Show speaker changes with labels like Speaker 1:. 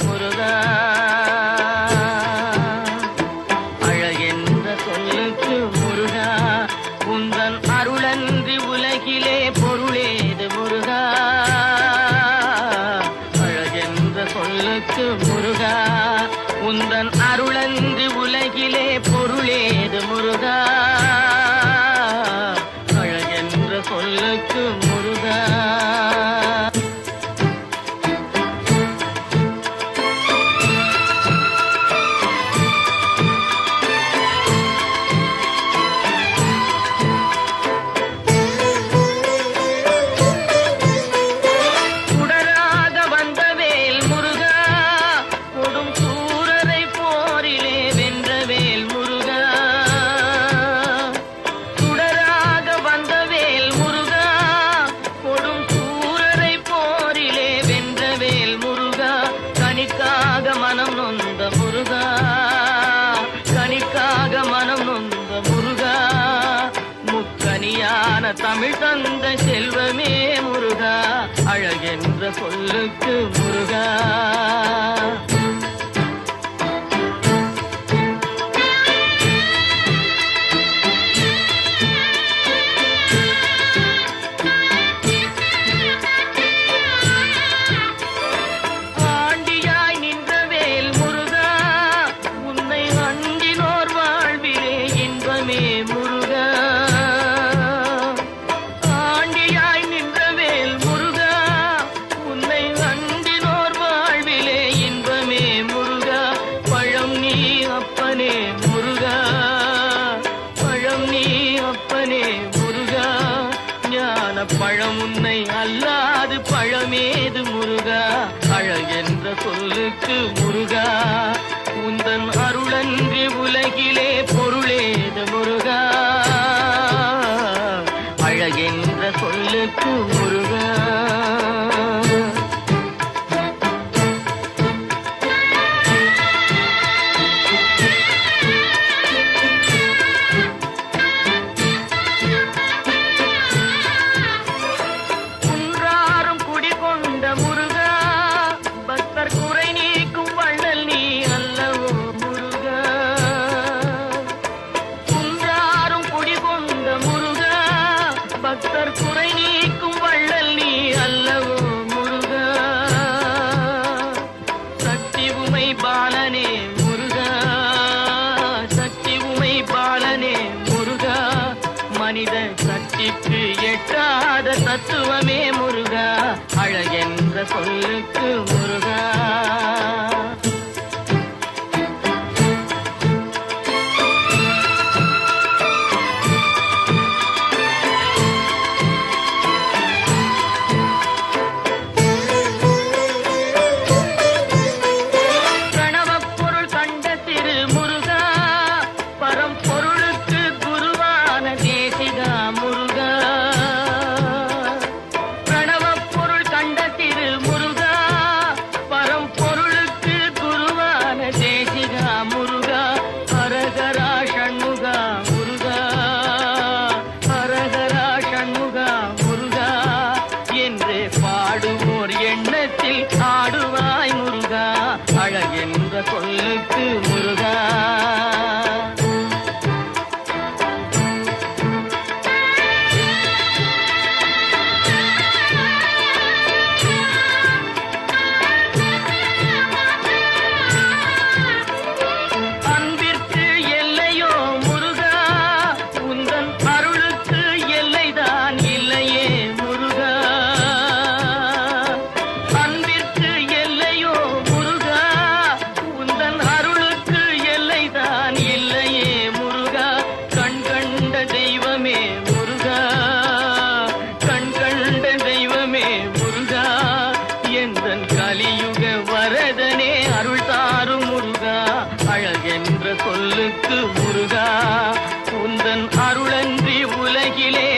Speaker 1: முருகா, அழகென்ற சொல்லுக்கு முருகா, உந்தன் அருளன்றி உலகிலே பொருளேது முருகா, அழகென்ற சொல்லுக்கு முருகா, உந்தன் அருளன்றி உலகிலே பொருளேது முருகா, அழகென்ற சொல்லுக்கு முருகா. மனம் நொந்த முருகா, கனிக்காக மனம் நொந்த முருகா, முக்கனியான தமிழ் தந்த செல்வமே முருகா, அழகென்ற சொல்லுக்கு முருகா. பழம் உன்னை அல்லாது பழமேது முருகா, அழகென்ற சொல்லுக்கு முருகா, உந்தன் அருளன்றி உலகிலே பொருளேது முருகா, அழகென்ற சொல்லுக்கு முருகா. குறை நீக்கும் வள்ளல் நீ அல்லவோ முருகா, சக்தி உமை பாலனே முருகா, சக்தி உமை பாலனே முருகா, மனித சக்திக்கு எட்டாத தத்துவமே முருகா, அழகென்ற சொல்லுக்கு முருகா. பாடுவோர் எண்ணத்தில் ஆடுவாய் முருகா, அழகென்ற சொல்லுக்கு முருகா. அன்பிற்கு எல்லையோ முருகா, உந்தன் அருளுக்கு எல்லைதான் இல்லையே முருகா, கலியுக வரதனே அருள் தாரும் முருகா, அழகென்ற சொல்லுக்கு முருகா, உந்தன் அருளன்றி உலகிலே